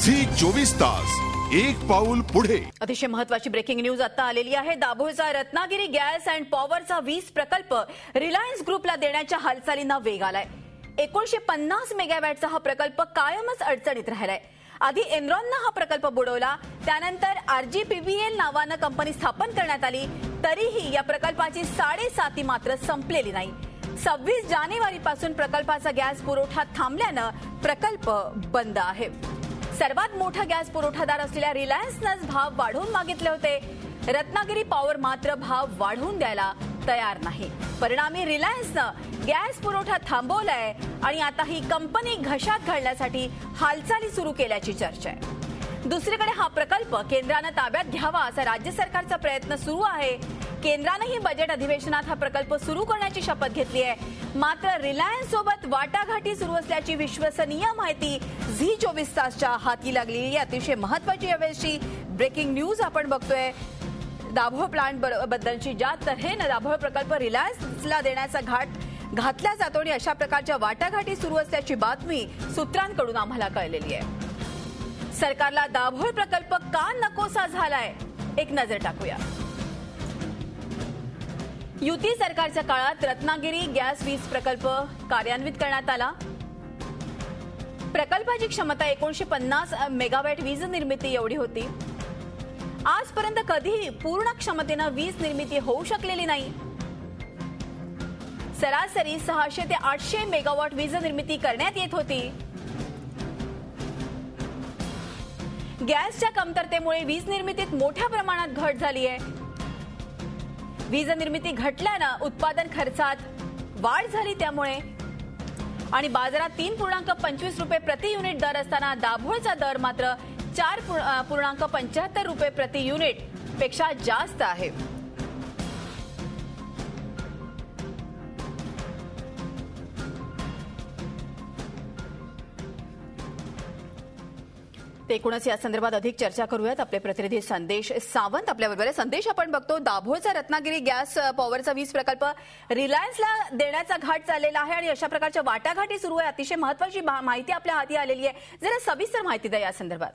Zee 24 तास एक पाऊल पुढे। अतिशय महत्त्वाची ब्रेकिंग न्यूज आता आलेली आहे। दाभोळचा रत्नागिरी गॅस अँड पॉवरचा वीज प्रकल्प रिलायन्स ग्रुपला देण्याच्या हालचालींना वेग आलाय। 1950 मेगावॅटचा हा प्रकल्प कायमच अडचणीत राहिलाय। आधी एनरॉनने हा प्रकल्प बुडवला, त्यानंतर आरजीपीव्हीएल नावाने कंपनी स्थापन करण्यात आली, तरीही या प्रकल्पाची 7.5 मात्र संपलेली नाही। 26 जानेवारीपासून प्रकल्पाचा गॅस पुरवठा थांबल्याने प्रकल्प बंद आहे। सर्वात मोठा गॅस पुरवठादार असलेल्या रिलायन्सने भाव वाढवून मागितले होते। रत्नागिरी पॉवर मात्र भाव वाढवून द्यायला तयार नाही। परिणामी रिलायन्सने गॅस पुरवठा थांबवलाय आणि आता ही कंपनी घशात घालण्यासाठी हालचाली सुरू केल्याची चर्चा आहे। दुसरीकडे हा प्रकल्प केंद्राने ताब्यात घ्यावा असा राज्य सरकारचा प्रयत्न सुरू आहे। केंद्रानेही बजेट अधिवेशनात हा प्रकल्प सुरू करण्याची शपथ घेतली आहे। मात्र रिलायन्स सोबत वाटाघाटी सुरू असल्याची विश्वसनीय माहिती झी 24 तासच्या हाती लागलेली अतिशय महत्त्वाची अशी ब्रेकिंग न्यूज आपण बघतोय। दाभोळ प्लांट बद्दलची ज्या तऱ्हेने दाभोळ प्रकल्प रिलायन्सला देण्याचा घाट घातला जातो आणि अशा प्रकारच्या वाटाघाटी सुरू असल्याची बातमी सूत्रांकडून आम्हाला कळलेली आहे। सरकारला दाभोळ प्रकल्प का नकोसा झालाय, एक नजर टाकूया। युती सरकारच्या काळात रत्नागिरी गॅस वीज प्रकल्प कार्यान्वित करण्यात आला। प्रकल्पाची क्षमता 1950 मेगावॅट वीज निर्मिती एवढी होती। आजपर्यंत कधीही पूर्ण क्षमतेने वीज निर्मिती होऊ शकलेली नाही। सरासरी 600 ते 800 मेगावॉट वीज निर्मिती करण्यात येत होती। गॅसच्या कमतरतेमुळे वीज निर्मितीत मोठ्या प्रमाणात घट झाली आहे। वीज निर्मिती घटल्याने उत्पादन खर्चात वाढ झाली, त्यामुळे आणि बाजारात 3.25 रुपये प्रति युनिट दर असताना दाभोळचा दर मात्र 4.75 रुपये प्रति युनिट पेक्षा जास्त आहे। एकूणच या संदर्भात अधिक चर्चा करूयात। आपले प्रतिनिधी संदेश सावंत आपल्याबरोबर आहे। संदेश, आपण बघतो दाभोळचा रत्नागिरी गॅस पॉवरचा वीज प्रकल्प रिलायन्सला देण्याचा घाट चाललेला आहे आणि अशा प्रकारच्या वाटाघाटी सुरू आहे। अतिशय महत्त्वाची माहिती आपल्या हाती आलेली आहे। जरा सविस्तर माहिती द्या या संदर्भात।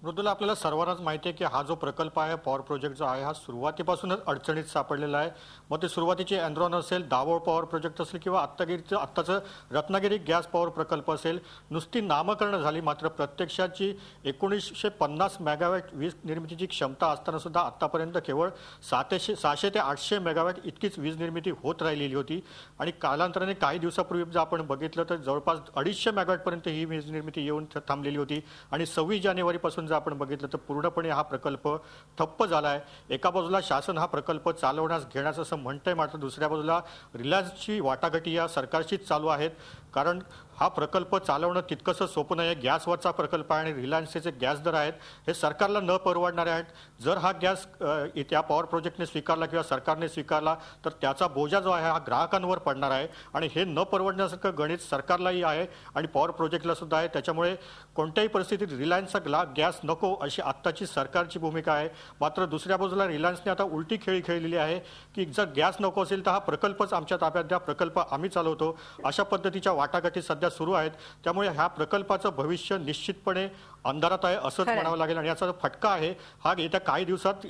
मृदुला, आपल्याला सर्वांनाच माहिती आहे की हा जो प्रकल्प आहे, पॉवर प्रोजेक्ट जो आहे, हा सुरुवातीपासूनच अडचणीत सापडलेला आहे। मग ते सुरुवातीचे एनरॉन असेल, दाभोळ पॉवर प्रोजेक्ट असेल किंवा आत्ताचं रत्नागिरी गॅस पॉवर प्रकल्प असेल, नुसती नामकरण झाली, मात्र प्रत्यक्षाची 1950 मेगावॅट वीज निर्मितीची क्षमता असताना सुद्धा आतापर्यंत केवळ 600 ते 800 मेगावॅट इतकीच वीज निर्मिती होत राहिलेली होती। आणि कालांतराने काही दिवसापूर्वी जर आपण बघितलं तर जवळपास 250 मेगावॅटपर्यंत ही वीज निर्मिती येऊन थांबलेली होती। आणि 26 जानेवारीपासून जर आपण बघितलं तर पूर्णपणे हा प्रकल्प ठप्प झाला आहे। एका बाजूला शासन हा प्रकल्प चालवण्यास घेण्यास असं म्हणतंय, मात्र दुसऱ्या बाजूला रिलायन्सची वाटाघाटी या सरकारशीच चालू आहेत। कारण हा प्रकल्प चालवणं तितकंसं सोपं नाही आहे। गॅसवरचा प्रकल्प आहे आणि रिलायन्सचे जे गॅस दर आहेत हे सरकारला न परवडणारे आहेत। जर हा गॅस त्या पॉवर प्रोजेक्टने स्वीकारला किंवा सरकारने स्वीकारला तर त्याचा बोजा जो आहे हा ग्राहकांवर पडणार आहे आणि हे न परवडण्यासारखं गणित सरकारलाही आहे आणि पॉवर प्रोजेक्टला सुद्धा आहे। त्याच्यामुळे कोणत्याही परिस्थितीत रिलायन्सचा गॅस नको अशी आत्ताची सरकारची भूमिका आहे। मात्र दुसऱ्या बाजूला रिलायन्सने आता उलटी खेळी खेळलेली आहे की जर गॅस नको असेल तर हा प्रकल्पच आमच्या ताब्यात द्या, प्रकल्प आम्ही चालवतो, अशा पद्धतीच्या वाटाघाटी सध्या सुरू आहेत। त्यामुळे ह्या प्रकल्पाचं भविष्य निश्चितपणे अंधारात आहे असंच म्हणावं लागेल आणि याचा फटका आहे हा येत्या काही दिवसात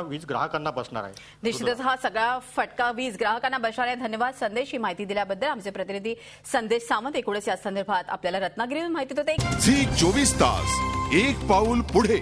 वीज ग्राहकांना बसणार आहे। निश्चितच हा सगळा फटका वीज ग्राहकांना बसणार आहे। धन्यवाद संदेश, ही माहिती दिल्याबद्दल। आमचे प्रतिनिधी संदेश सावंत एकूणच या संदर्भात आपल्याला रत्नागिरीहून माहिती देत होते। झी 24 तास एक पाऊल पुढे।